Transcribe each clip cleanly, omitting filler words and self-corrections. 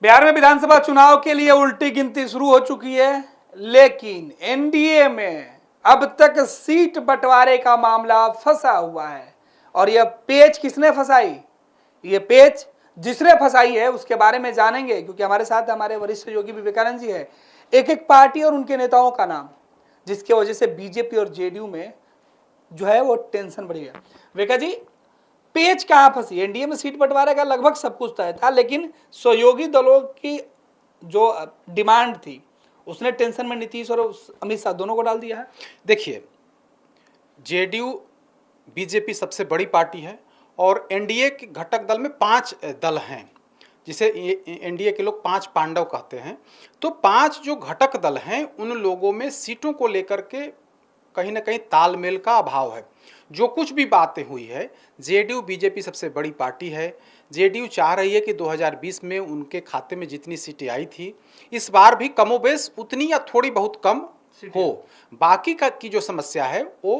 बिहार में विधानसभा चुनाव के लिए उल्टी गिनती शुरू हो चुकी है, लेकिन एनडीए में अब तक सीट बंटवारे का मामला फंसा हुआ है। और यह पेच किसने फंसाई, ये पेच जिसने फंसाई है उसके बारे में जानेंगे, क्योंकि हमारे साथ हमारे वरिष्ठ योगी विवेकानंद जी है। एक एक पार्टी और उनके नेताओं का नाम, जिसकी वजह से बीजेपी और जेडीयू में जो है वो टेंशन बढ़ी है। विवेका जी, पेच कहां फंसी? एनडीए में सीट बंटवारे का लगभग सब कुछ तय था, लेकिन सहयोगी दलों की जो डिमांड थी उसने टेंशन में नीतीश और अमित शाह दोनों को डाल दिया है। देखिए, जेडीयू बीजेपी सबसे बड़ी पार्टी है और एनडीए के घटक दल में 5 दल हैं, जिसे एनडीए के लोग 5 पांडव कहते हैं। तो 5 जो घटक दल हैं उन लोगों में सीटों को लेकर के कहीं ना कहीं तालमेल का अभाव है। जो कुछ भी बातें हुई है, जेडीयू बीजेपी सबसे बड़ी पार्टी है। जेडीयू चाह रही है कि 2020 में उनके खाते में जितनी सीटें आई थी इस बार भी कमोबेश उतनी या थोड़ी बहुत कम हो। बाकी का की जो समस्या है वो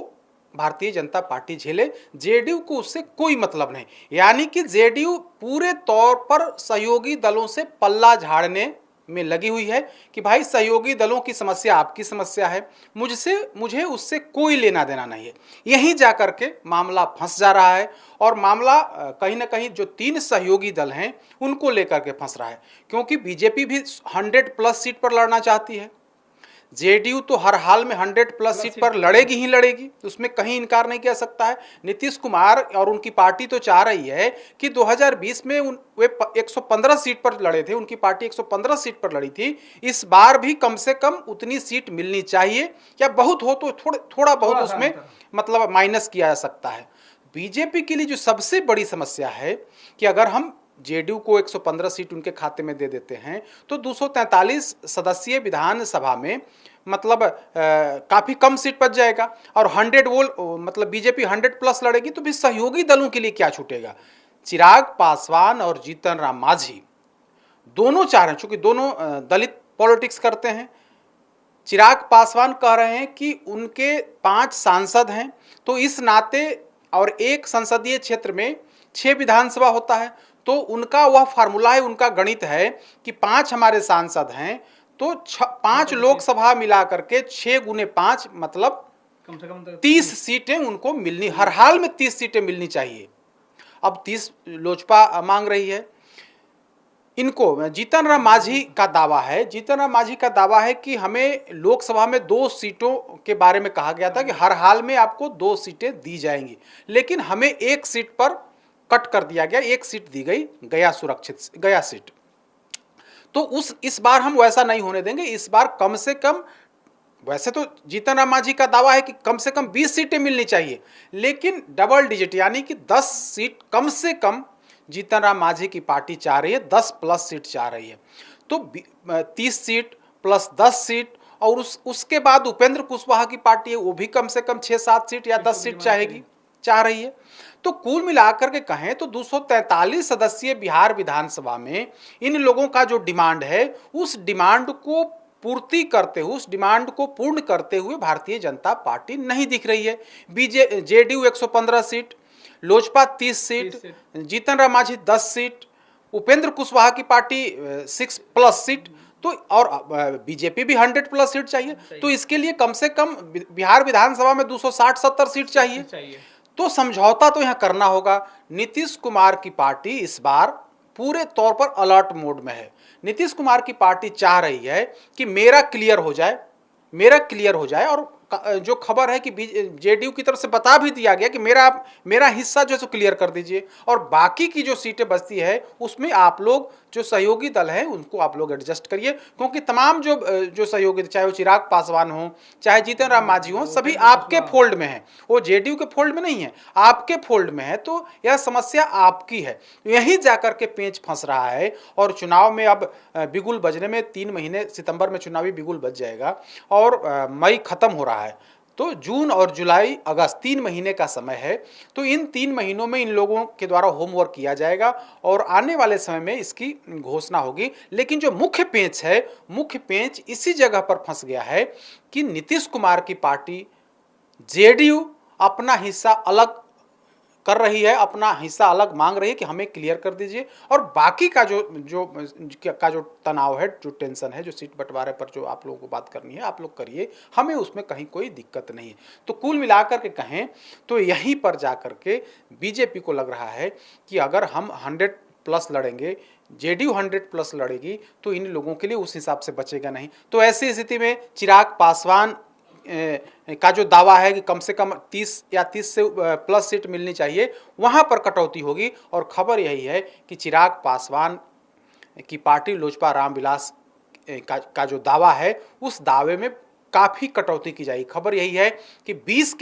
भारतीय जनता पार्टी झेले, जेडीयू को उससे कोई मतलब नहीं। यानी कि जेडीयू पूरे तौर पर सहयोगी दलों से पल्ला झाड़ने में लगी हुई है कि भाई सहयोगी दलों की समस्या आपकी समस्या है, मुझे उससे कोई लेना देना नहीं है। यहीं जाकर के मामला फंस जा रहा है और मामला कहीं ना कहीं जो 3 सहयोगी दल हैं उनको लेकर के फंस रहा है, क्योंकि बीजेपी भी 100+ सीट पर लड़ना चाहती है। जेडीयू तो हर हाल में 100+ सीट पर लड़ेगी ही लड़ेगी, उसमें कहीं इनकार नहीं किया सकता है। नीतीश कुमार और उनकी पार्टी तो चाह रही है कि 2020 में वे 115 सीट पर लड़े थे, उनकी पार्टी 115 सीट पर लड़ी थी। इस बार भी कम से कम उतनी सीट मिलनी चाहिए, या बहुत हो तो थोड़ा बहुत उसमें मतलब माइनस किया जा सकता है। बीजेपी के लिए जो सबसे बड़ी समस्या है कि अगर हम जेडीयू को 115 सीट उनके खाते में दे देते हैं तो 243 सदस्यीय विधानसभा में मतलब काफ़ी कम सीट बच जाएगा। और 100 वो मतलब बीजेपी 100+ लड़ेगी तो भी सहयोगी दलों के लिए क्या छूटेगा। चिराग पासवान और जीतन राम मांझी दोनों चाह रहे हैं, चूंकि दोनों दलित पॉलिटिक्स करते हैं। चिराग पासवान कह रहे हैं कि उनके 5 सांसद हैं, तो इस नाते और एक संसदीय क्षेत्र में 6 विधानसभा होता है, तो उनका वह फार्मूला है, उनका गणित है कि 5 हमारे सांसद हैं तो 5 लोकसभा मिला करके 6 गुने 5 मतलब कम से कम 30 सीटें उनको मिलनी, हर हाल में 30 सीटें मिलनी चाहिए। अब 30 लोजपा मांग रही है। इनको जीतन राम मांझी का दावा है, जीतन राम मांझी का दावा है कि हमें लोकसभा में 2 सीटों के बारे में कहा गया था कि हर हाल में आपको 2 सीटें दी जाएंगी, लेकिन हमें 1 सीट पर कट कर दिया गया, 1 सीट दी गई, गया सुरक्षित गया सीट। तो इस बार हम वैसा नहीं होने देंगे। इस बार कम से कम, वैसे तो जीतन राम मांझी का दावा है कि कम से कम 20 सीटें मिलनी चाहिए, लेकिन डबल डिजिट यानी कि 10 सीट कम से कम जीतन राम मांझी की पार्टी चाह रही है, 10+ सीट चाह रही है। तो 30 सीट प्लस 10 सीट, और उसके बाद उपेंद्र कुशवाहा की पार्टी है, वो भी कम से कम 6-7 सीट या 10 सीट चाह रही है। तो कुल मिलाकर के कहें तो 243 सदस्यीय बिहार विधानसभा में इन लोगों का जो डिमांड है उस डिमांड को पूर्ण करते हुए भारतीय जनता पार्टी नहीं दिख रही है। JDU 115 seat, Lojpa 30 seat, Jitan Ram Manjhi 10 seat, Upendra Kushwaha की पार्टी 6+ सीट, तो और बीजेपी भी 100+ सीट चाहिए। तो इसके लिए कम से कम बिहार विधानसभा में 260-70 सीट चाहिए। तो समझौता तो यहाँ करना होगा। नीतीश कुमार की पार्टी इस बार पूरे तौर पर अलर्ट मोड में है। नीतीश कुमार की पार्टी चाह रही है कि मेरा क्लियर हो जाए, और जो खबर है कि जेडीयू की तरफ से बता भी दिया गया कि मेरा हिस्सा जो है क्लियर कर दीजिए, और बाकी की जो सीटें बचती है उसमें आप लोग जो सहयोगी दल है उनको आप लोग एडजस्ट करिए, क्योंकि तमाम जो सहयोगी, चाहे वो चिराग पासवान हो चाहे जीतन राम मांझी हो, सभी आपके फोल्ड में है, वो जेडीयू के फोल्ड में नहीं है, आपके फोल्ड में है। तो यह समस्या आपकी है, यहीं जाकर के पेंच फंस रहा है। और चुनाव में अब बिगुल बजने में 3 महीने, सितंबर में चुनावी बिगुल बज जाएगा और मई खत्म हो रहा है, तो जून और जुलाई अगस्त 3 महीने का समय है। तो इन 3 महीनों में इन लोगों के द्वारा होमवर्क किया जाएगा और आने वाले समय में इसकी घोषणा होगी। लेकिन जो मुख्य पेंच इसी जगह पर फंस गया है कि नीतीश कुमार की पार्टी जेडीयू अपना हिस्सा अलग कर रही है, अपना हिस्सा अलग मांग रही है कि हमें क्लियर कर दीजिए, और बाकी का जो तनाव है, जो टेंशन है, जो सीट बंटवारे पर जो आप लोगों को बात करनी है आप लोग करिए, हमें उसमें कहीं कोई दिक्कत नहीं है। तो कुल मिलाकर के कहें तो यहीं पर जाकर के बीजेपी को लग रहा है कि अगर हम 100+ लड़ेंगे, जेडीयू 100+ लड़ेगी, तो इन लोगों के लिए उस हिसाब से बचेगा नहीं। तो ऐसी स्थिति में चिराग पासवान का जो दावा है कि कम से कम 30 या 30 से प्लस सीट मिलनी चाहिए, वहां पर कटौती होगी। और खबर यही है कि चिराग पासवान की पार्टी लोजपा रामविलास का जो दावा है, उस दावे में काफ़ी कटौती की जाएगी। खबर यही है कि 20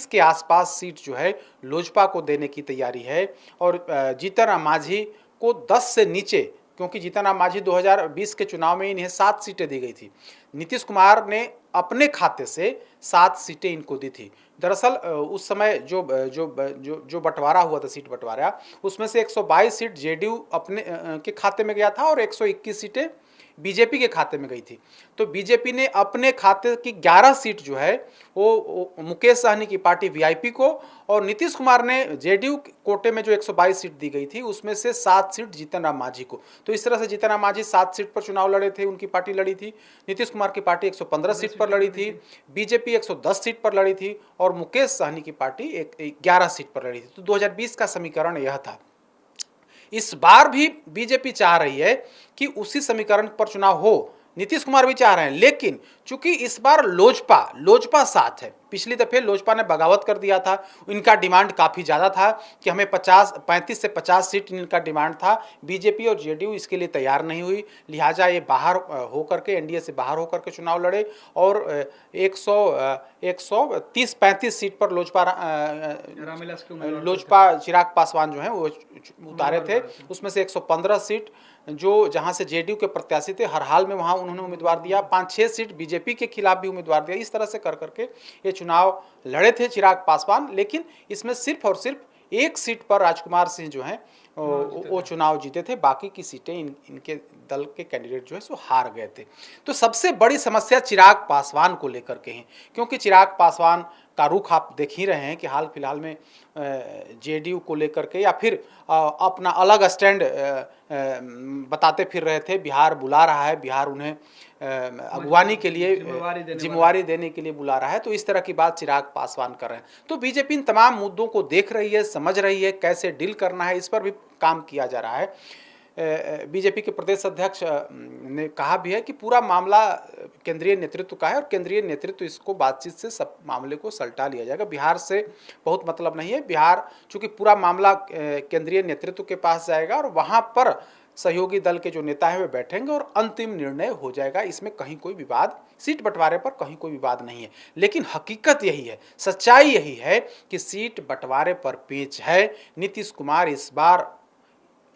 के आसपास सीट जो है लोजपा को देने की तैयारी है, और जीतन राम मांझी को 10 से नीचे, क्योंकि जीतन राम मांझी 2020 के चुनाव में इन्हें 7 सीटें दी गई थी, नीतीश कुमार ने अपने खाते से 7 सीटें इनको दी थी। दरअसल उस समय जो बंटवारा हुआ था, सीट बंटवारा, उसमें से 122 सीट जेडीयू अपने के खाते में गया था और 121 सीटें बीजेपी के खाते में गई थी। तो बीजेपी ने अपने खाते की 11 सीट जो है वो मुकेश सहनी की पार्टी वीआईपी को, और नीतीश कुमार ने जेडीयू कोटे में जो 122 सीट दी गई थी उसमें से 7 सीट जीतन राम मांझी को। तो इस तरह से जीतन राम मांझी 7 सीट पर चुनाव लड़े थे, उनकी पार्टी लड़ी थी। नीतीश कुमार की पार्टी 115 सीट पर लड़ी थी, बीजेपी 110 सीट पर लड़ी थी, और मुकेश सहनी की पार्टी 11 सीट पर लड़ी थी। तो 2020 का समीकरण यह था। इस बार भी बीजेपी चाह रही है कि उसी समीकरण पर चुनाव हो, नीतीश कुमार भी चाह रहे हैं, लेकिन चूंकि इस बार लोजपा साथ है। पिछली दफे लोजपा ने बगावत कर दिया था, इनका डिमांड काफ़ी ज़्यादा था कि हमें 35 से 50 सीट इनका डिमांड था। बीजेपी और जेडीयू इसके लिए तैयार नहीं हुई, लिहाजा ये बाहर होकर के, एनडीए से बाहर होकर के चुनाव लड़े, और 130-35 सीट पर लोजपा चिराग पासवान जो हैं वो उतारे थे। उसमें से 115 सीट जो जहां से जेडीयू के प्रत्याशी थे, हर हाल में वहां उन्होंने उम्मीदवार दिया, 5-6 सीट बीजेपी के खिलाफ भी उम्मीदवार दिया। इस तरह से कर करके ये चुनाव लड़े थे चिराग पासवान, लेकिन इसमें सिर्फ और सिर्फ एक सीट पर राजकुमार सिंह जो हैं वो चुनाव जीते थे, बाकी की सीटें इनके दल के कैंडिडेट जो है सो हार गए थे। तो सबसे बड़ी समस्या चिराग पासवान को लेकर के है, क्योंकि चिराग पासवान का रुख आप देख ही रहे हैं कि हाल फिलहाल में जेडीयू को लेकर के या फिर अपना अलग स्टैंड बताते फिर रहे थे। बिहार बुला रहा है, बिहार उन्हें अगवानी के लिए जिम्मेवारी देने के लिए बुला रहा है। तो इस तरह की बात चिराग पासवान कर रहे हैं। तो बीजेपी इन तमाम मुद्दों को देख रही है, समझ रही है, कैसे डील करना है, इस पर भी काम किया जा रहा है। बीजेपी के प्रदेश अध्यक्ष ने कहा भी है कि पूरा मामला केंद्रीय नेतृत्व का है, और केंद्रीय नेतृत्व इसको बातचीत से सब मामले को सलटा लिया जाएगा। बिहार से बहुत मतलब नहीं है, बिहार चूंकि पूरा मामला केंद्रीय नेतृत्व के पास जाएगा, और वहाँ पर सहयोगी दल के जो नेता है वे बैठेंगे और अंतिम निर्णय हो जाएगा। इसमें कहीं कोई विवाद, सीट बंटवारे पर कहीं कोई विवाद नहीं है। लेकिन हकीकत यही है, सच्चाई यही है कि सीट बंटवारे पर पेच है। नीतीश कुमार इस बार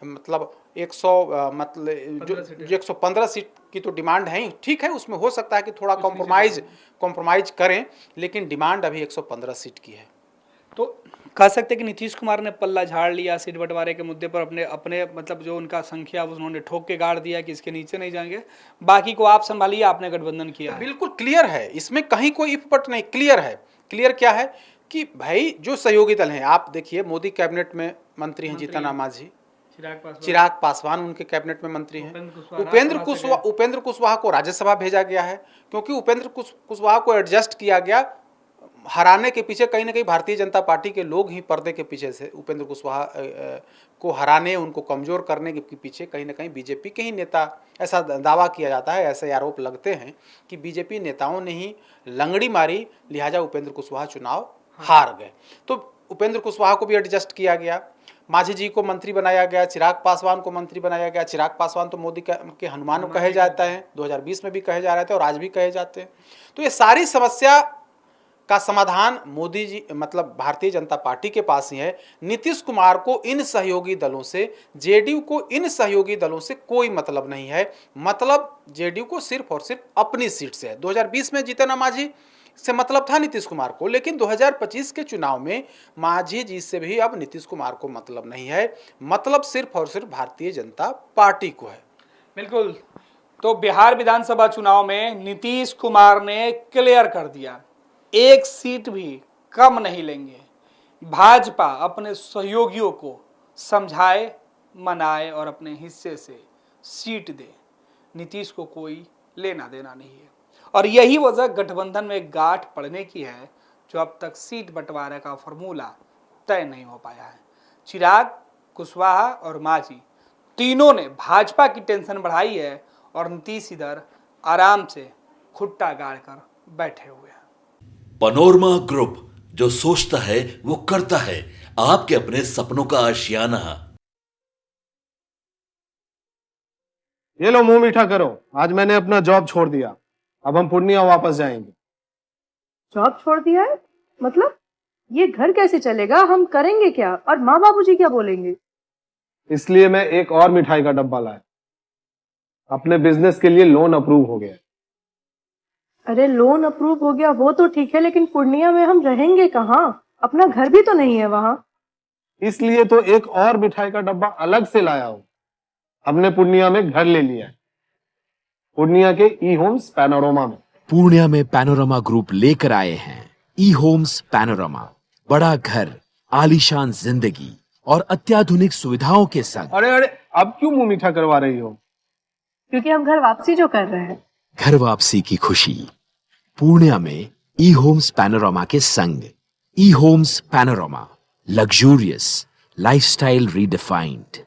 मतलब 115 सीट की तो डिमांड है ही, ठीक है, उसमें हो सकता है कि थोड़ा कॉम्प्रोमाइज करें, लेकिन डिमांड अभी 115 सीट की है। तो कह सकते हैं कि नीतीश कुमार ने पल्ला झाड़ लिया सीट बंटवारे के मुद्दे पर, अपने मतलब जो उनका संख्या उन्होंने ठोक के गाड़ दिया कि इसके नीचे नहीं जाएंगे, बाकी को आप संभालिए, आपने गठबंधन किया है। बिल्कुल क्लियर है, इसमें कहीं कोई इफ बट नहीं, क्लियर है। क्लियर क्या है कि भाई जो सहयोगी दल हैं, आप देखिए मोदी कैबिनेट में मंत्री हैं जीतन राम मांझी, चिराग पासवान उनके कैबिनेट में मंत्री हैं, उपेंद्र कुशवाहा को राज्यसभा भेजा गया है, क्योंकि उपेंद्र कुशवाहा को एडजस्ट किया गया। हराने के पीछे कहीं ना कहीं भारतीय जनता पार्टी के लोग ही पर्दे के पीछे से उपेंद्र कुशवाहा को हराने, उनको कमजोर करने के पीछे कहीं ना कहीं बीजेपी के ही नेता, ऐसा दावा किया जाता है, ऐसे आरोप लगते हैं कि बीजेपी नेताओं ने ही लंगड़ी मारी, लिहाजा उपेंद्र कुशवाहा चुनाव हार गए। तो उपेंद्र कुशवाहा को भी एडजस्ट किया गया, मांझी जी को मंत्री बनाया गया, चिराग पासवान को मंत्री बनाया गया। चिराग पासवान तो मोदी के हनुमान कहे जाता है, 2020 में भी कहे जा रहे थे और आज भी कहे जाते हैं। तो ये सारी समस्या का समाधान मोदी जी मतलब भारतीय जनता पार्टी के पास ही है। नीतीश कुमार को इन सहयोगी दलों से, जेडीयू को इन सहयोगी दलों से कोई मतलब नहीं है। मतलब जेडीयू को सिर्फ और सिर्फ अपनी सीट से है। 2020 में जीतन राम मांझी से मतलब था नीतीश कुमार को, लेकिन 2025 के चुनाव में मांझी जी से भी अब नीतीश कुमार को मतलब नहीं है। मतलब सिर्फ और सिर्फ भारतीय जनता पार्टी को है। बिल्कुल। तो बिहार विधानसभा चुनाव में नीतीश कुमार ने क्लियर कर दिया, एक सीट भी कम नहीं लेंगे। भाजपा अपने सहयोगियों को समझाए, मनाए और अपने हिस्से से सीट दे। नीतीश को कोई लेना देना नहीं है और यही वजह गठबंधन में गांठ पड़ने की है, जो अब तक सीट बंटवारे का फॉर्मूला तय नहीं हो पाया है। चिराग, कुशवाहा और मांझी तीनों ने भाजपा की टेंशन बढ़ाई है और नीतीश इधर आराम से खुट्टा गाड़ कर बैठे हुए हैं। पनोरमा ग्रुप, जो सोचता है वो करता है। आपके अपने सपनों का आशियाना। ये लो मुंह मीठा करो, आज मैंने अपना जॉब छोड़ दिया। अब हम पूर्णिया वापस जाएंगे। जॉब छोड़ दिया है? मतलब ये घर कैसे चलेगा? हम करेंगे क्या? और माँ बाबूजी क्या बोलेंगे? इसलिए मैं एक और मिठाई का डब्बा लाया। अपने बिजनेस के लिए लोन अप्रूव हो गया। अरे लोन अप्रूव हो गया वो तो ठीक है, लेकिन पूर्णिया में हम रहेंगे कहाँ? अपना घर भी तो नहीं है वहां। इसलिए तो एक और मिठाई का डब्बा अलग से लाया हूं। हमने पूर्णिया में घर ले लिया है, पूर्णिया के ई होम्स पैनोरमा में। पूर्णिया में पैनोरमा ग्रुप लेकर आए हैं ई होम्स पैनोरमा। बड़ा घर, आलीशान जिंदगी और अत्याधुनिक सुविधाओं के संग। अरे अब क्यों मुंह मीठा करवा रही हो? क्योंकि हम घर वापसी जो कर रहे हैं। घर वापसी की खुशी पूर्णिया में ई होम्स पैनोरमा के संग। ई homes panorama, luxurious lifestyle redefined.